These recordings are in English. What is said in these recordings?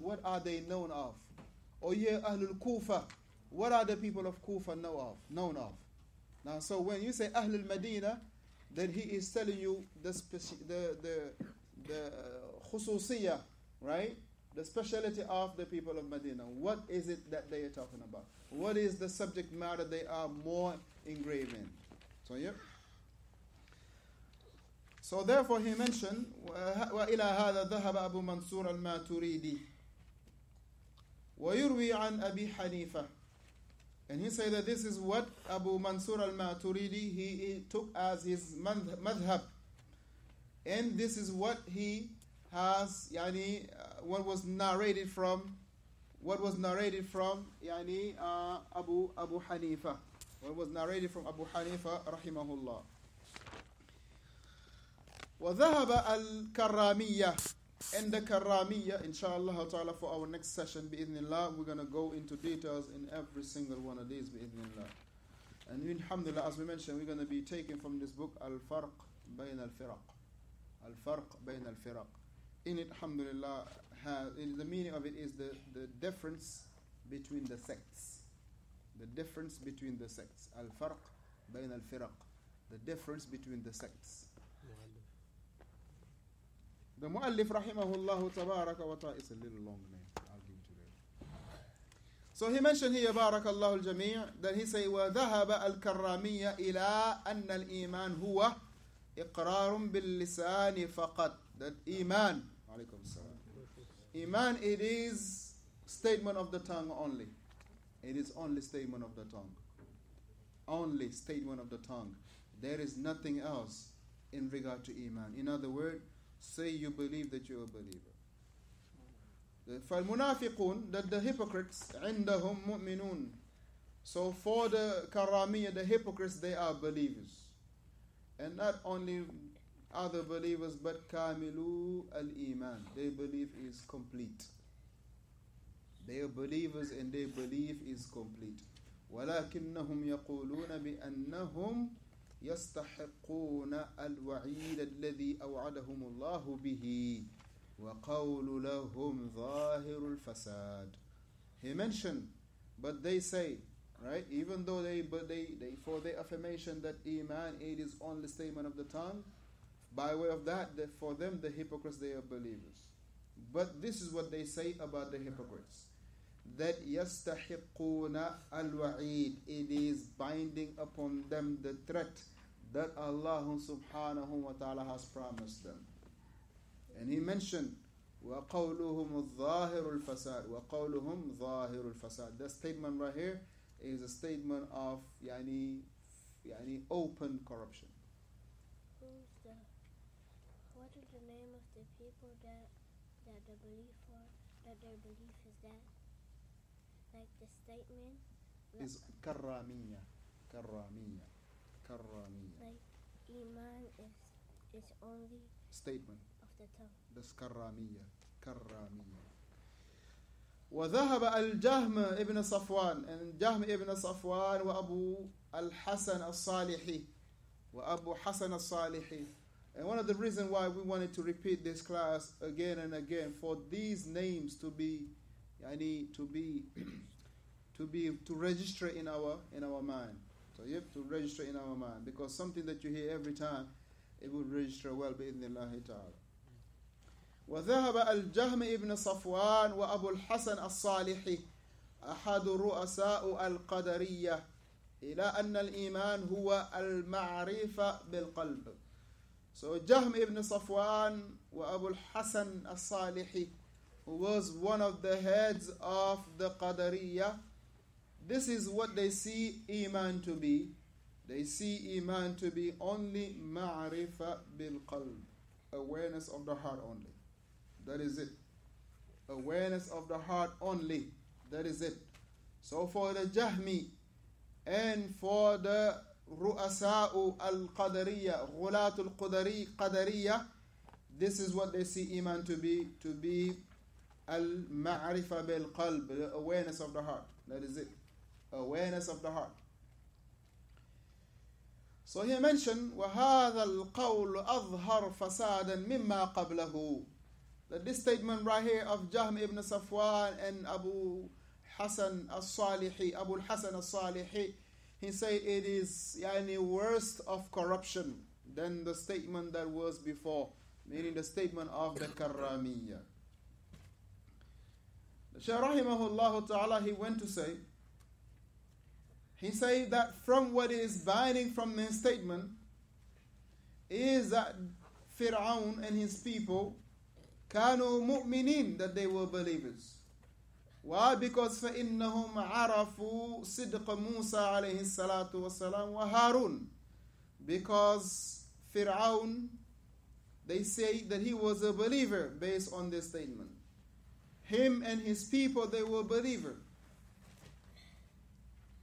what are they known of? Or yeah, Ahlul Kufa, what are the people of Kufa known of? Now, so when you say Ahlul Medina, then he is telling you the khususiyah, right? The speciality of the people of Medina. What is it that they are talking about? What is the subject matter they are more engraved in? So, yeah. So therefore he mentioned, وإلى هذا ذهب أبو منصور الماتريدي ويروي عن أبي حنيفة. And he said that this is what Abu Mansur al-Maturidi, he took as his madhab. And this is what he has, what was narrated from Abu Hanifa. What was narrated from Abu Hanifa, rahimahullah. وَذَهَبَ الْكَرَّامِيَّةِ. And the Karramiyya, inshallah ta'ala, for our next session, bi'idhnillah, we're going to go into details in every single one of these, bi'idhnillah. And alhamdulillah, as we mentioned, we're going to be taking from this book, Al-Farq Bayn Al-Firaq. Al-Farq Bayn Al-Firaq. In it, alhamdulillah, the meaning of it is the difference between the sects. The difference between the sects. Al-Farq Bayn Al-Firaq. The difference between the sects. The Mu'allif rahimahullah tabaraka wa ta'ala, it's a little long name, I'll give it to you. So he mentioned here, barakallahu al-jami', that he say, وَذَهَبَ الْكَرَّامِيَّ إِلَىٰ أَنَّ الْإِيمَانِ هُوَ إِقْرَارٌ بِاللِّسَانِ فَقَطْ. That Iman, alaykum salam. Iman, it is statement of the tongue only. It is only statement of the tongue. Only statement of the tongue. There is nothing else in regard to Iman. In other words, say you believe that you're a believer. فالمنافقون, that the hypocrites, عندهم مؤمنون. So for the Karramiyya, the hypocrites, they are believers. And not only other believers, but كاملو الإيمان. Their belief is complete. They are believers and their belief is complete. ولكنهم يقولون بأنهم يستحقون الوعيد الذي أوعدهم الله به وقول لهم ظاهر الفساد. He mentioned, but they say, right, even though they for their affirmation that Iman, it is only statement of the tongue, by way of that for them the hypocrites, they are believers. But this is what they say about the hypocrites, that يستحقون الوعيد, it is binding upon them the threat that Allah subhanahu wa ta'ala has promised them. And he mentioned وَقَوْلُهُمُ الظَّاهِرُ الْفَسَادُ وَقَوْلُهُمْ ظَاهِرُ الْفَسَادُ. The statement right here is a statement of open corruption. What is the name of the people that the belief for, that their belief is that? Like the statement is Karramiyya. Like Iman is only statement of the tongue. That's Karramiyya. وذهب الجهم ابن صفوان, and Jahm ibn Safwan وأبو الحسن الصالحي وأبو حسن الصالحي. And one of the reasons why we wanted to repeat this class again and again, for these names to register in our mind. So you have to register in our mind, because something that you hear every time, it will register well بإذن ta'ala. وذهب الجهم ابن صفوان وأبو الحسن الصالحي أحد رؤساء القدرية إلى أن الإيمان هو المعرفة بالقلب. So Jahm ibn Safwan wa Abu al-Hasan al-Salihi, who was one of the heads of the Qadariyah, this is what they see Iman to be. They see Iman to be only ma'rifa bil qalb, awareness of the heart only. That is it. Awareness of the heart only. That is it. So for the Jahmi and for the Ru'asa'u al-Qadariyya, Ghulatul Qadariyya, this is what they see Iman to be al-ma'rifa bil qalb, the awareness of the heart. That is it. Awareness of the heart. So he mentioned وَهَذَا الْقَوْلُ أَظْهَرْ فَسَادًا مِمَّا قَبْلَهُ. that this statement right here of Jahm ibn Safwan and Abu Hasan al-Salihi, Abu Hasan al-Salihi, he said it is yani worst of corruption than the statement that was before, meaning the statement of the Karramiyya. The Shaykh rahimahullah ta'ala, he went to say, he said that from what is binding from his statement is that Fir'aun and his people كانوا مؤمنين, that they were believers. Why? Because فإنهم عرفوا صدق موسى عليه الصلاة والسلام وهارون. Because Fir'aun, they say that he was a believer based on this statement. Him and his people, they were believers.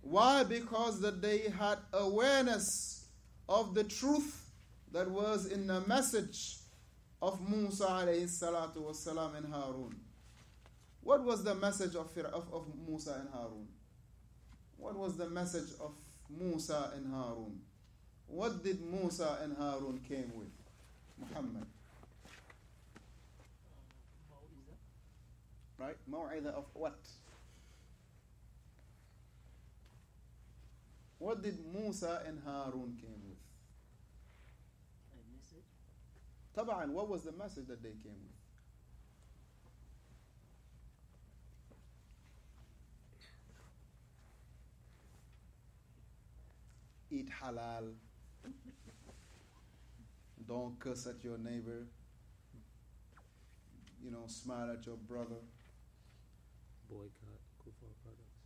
Why? Because that they had awareness of the truth that was in the message of Musa alayhi salatu wasalam and Harun. What was the message of Musa and Harun? What was the message of Musa and Harun? What did Musa and Harun came with? Muhammad. Right? Maw'idah of what? What did Musa and Harun came with? A message. Taba'an, what was the message that they came with? Eat halal. Don't curse at your neighbor. Smile at your brother. Boycott Kufar products.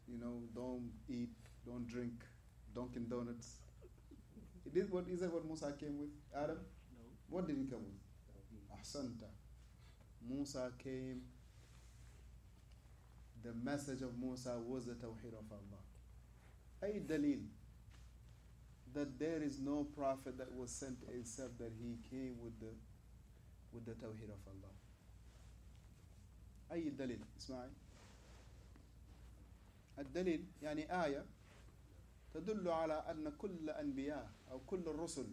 Don't drink Dunkin' Donuts. Is that what Musa came with? Adam? No. What did he come with? Ahsanta. Musa came. The message of Musa was the Tawheed of Allah. Ay dalil that there is no prophet that was sent except that he came with the Tawheed of Allah. أي الدليل اسمعي الدليل يعني آية تدل على أن كل أنبياء أو كل الرسل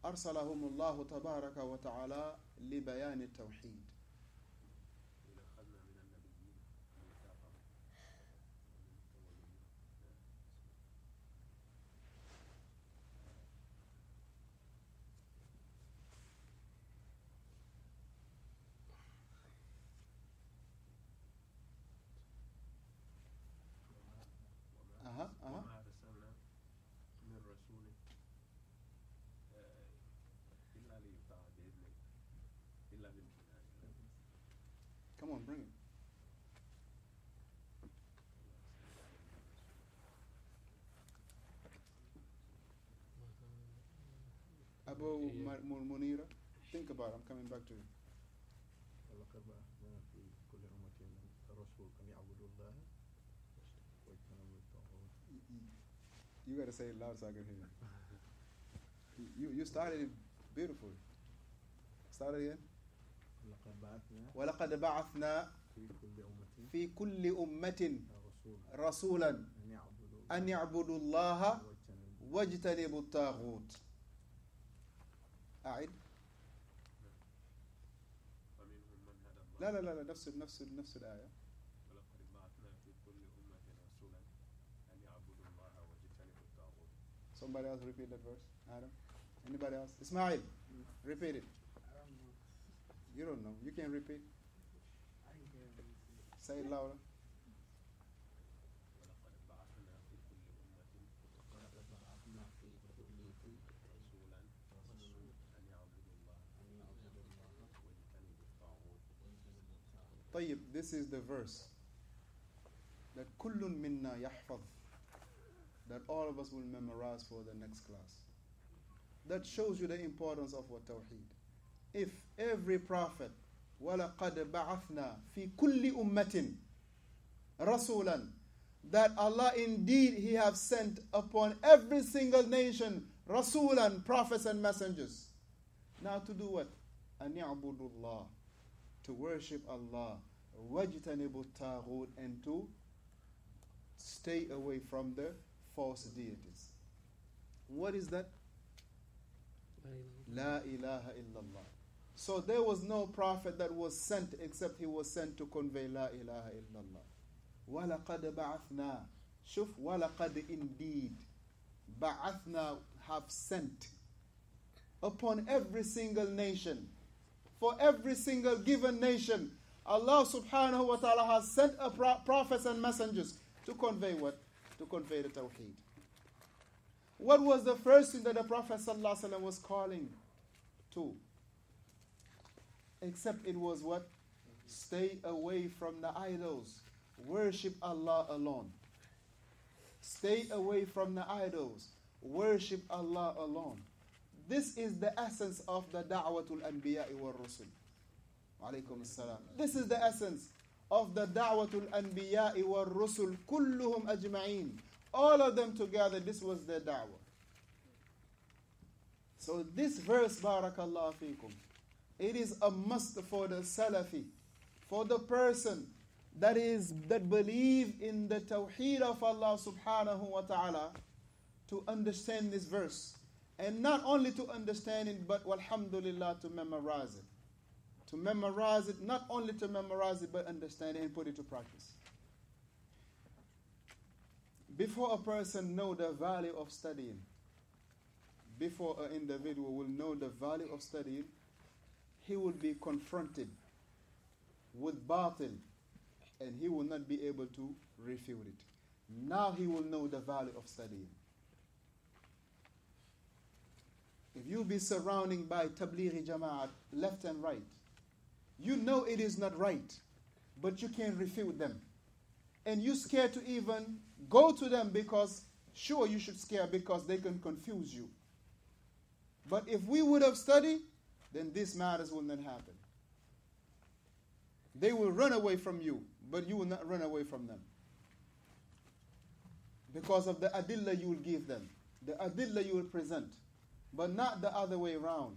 أرسلهم الله تبارك وتعالى لبيان التوحيد. Come on, bring it. Abu Munira, think about it. I'm coming back to you. You got to say it loud so I can hear you. You started it beautifully. Start it again. ولقد بعثنا في كل أمة رسولا أن يعبدوا الله واجتنبوا الطاغوت. أعد. لا نفس الآية. ولقد بعثنا في كل أمة رسولا أن يعبدوا الله واجتنبوا الطاغوت. Somebody else repeat that verse. Adam. Anybody else? Ismail, repeat it. You don't know. You can't repeat. I can hear him. Say it louder. طيب, this is the verse that كل منا يحفظ, that all of us will memorize for the next class. That shows you the importance of what Tawheed. If every prophet وَلَقَدْ بَعَثْنَا فِي كُلِّ أُمَّةٍ رَسُولًا, that Allah indeed He have sent upon every single nation Rasulan, prophets and messengers. Now to do what? أَنْ يَعْبُدُوا اللَّهِ, to worship Allah, وَاجْتَنِبُوا الطَّاغُوتِ, and to stay away from the false deities. What is that? La ilaha illallah. So there was no prophet that was sent except he was sent to convey La ilaha illallah. وَلَقَدْ بَعَثْنَا Shuf, وَلَقَدْ indeed بَعَثْنَا have sent upon every single nation. For every single given nation, Allah subhanahu wa ta'ala has sent prophets and messengers to convey what? To convey the Tawheed. What was the first thing that the Prophet sallallahu alaihi wasallam was calling to? Except it was what? Stay away from the idols. Worship Allah alone. Stay away from the idols. Worship Allah alone. This is the essence of the da'watul anbiya'i wal rusul. Alaykum as-salam. This is the essence of the da'watul anbiya'i wal rusul. Kulluhum ajma'in. All of them together, this was their da'wah. So this verse, barakallahu fikum, it is a must for the Salafi, for the person that believe in the Tawheed of Allah subhanahu wa ta'ala, to understand this verse. And not only to understand it, but alhamdulillah, to memorize it. To memorize it, not only to memorize it, but understand it and put it to practice. Before a person know the value of studying, before an individual will know the value of studying, he will be confronted with batil, and he will not be able to refute it. Now he will know the value of studying. If you be surrounded by Tablighi Jama'at, left and right, you know it is not right, but you can't refute them. And you're scared to even go to them because, sure, you should scare because they can confuse you. But if we would have studied, then these matters will not happen. They will run away from you, but you will not run away from them. Because of the adillah you will give them, the adillah you will present, but not the other way around.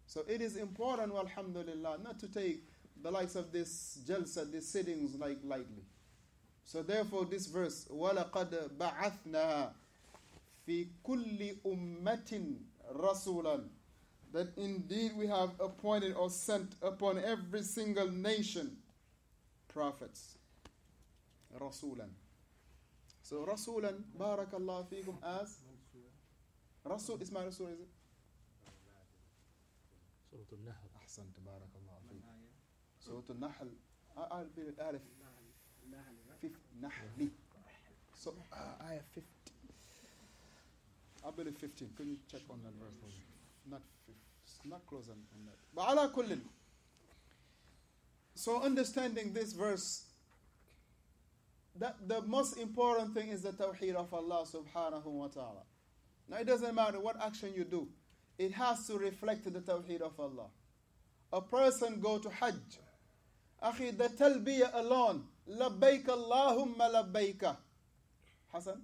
So it is important, alhamdulillah, not to take the likes of this jalsa, these sittings lightly. So therefore this verse, وَلَقَدْ بَعَثْنَا فِي كُلِّ أُمَّةٍ رَسُولًا, that indeed we have appointed or sent upon every single nation prophets. Rasulan. So Rasulan, barakallahu fikum, as Rasul, is my Rasul, is it? Surah Al-Nahl. Ahsan, barakallahu fikum. Surah Al-Nahl. I'll be with Alif. Nahli. So, ayah 50. I believe 15. Can you check on that verse for me? Not close on that. But ala kullin. So understanding this verse, that the most important thing is the Tawheed of Allah subhanahu wa ta'ala. Now it doesn't matter what action you do. It has to reflect the Tawheed of Allah. A person go to Hajj. Akhi, the talbiyah alone. Labbaik Allahumma labbaik. Hassan?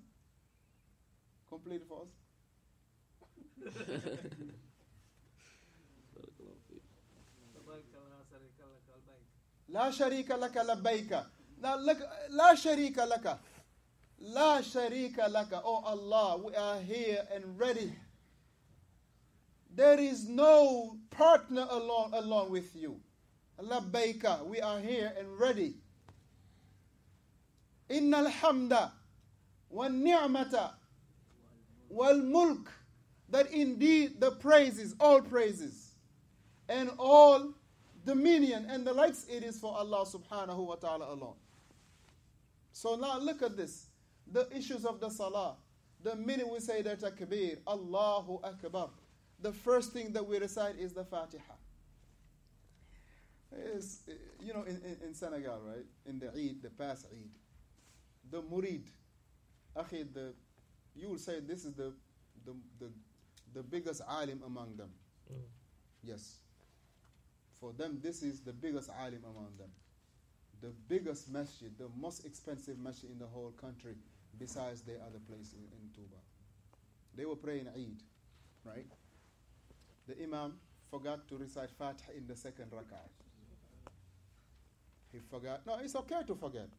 Complete for us. La sharika laka labbaika. Now look, la sharika laka. La sharika laka. Oh Allah, we are here and ready. There is no partner along with you. Labbaika, we are here and ready. Innal hamda wan ni'mata wal mulk, that indeed the praises, all praises, and all dominion and the likes, it is for Allah subhanahu wa ta'ala alone. So now look at this. The issues of the salah. The minute we say the takbir, Allahu Akbar, the first thing that we recite is the Fatiha. Is, you know, in Senegal, right? In the Eid, the past Eid, the murid, akhi, you will say this is the biggest alim among them. Yes. For them, this is the biggest alim among them. The biggest masjid, the most expensive masjid in the whole country, besides the other place in Tuba. They were praying Eid, right? The Imam forgot to recite Fatiha in the second rak'ah. He forgot. No, it's okay to forget.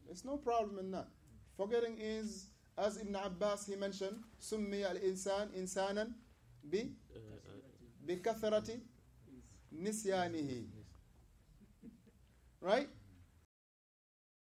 There's no problem in that. Forgetting is, as Ibn Abbas, he mentioned, Summi al-insan insanan bi kathrati nisyanihi. Right?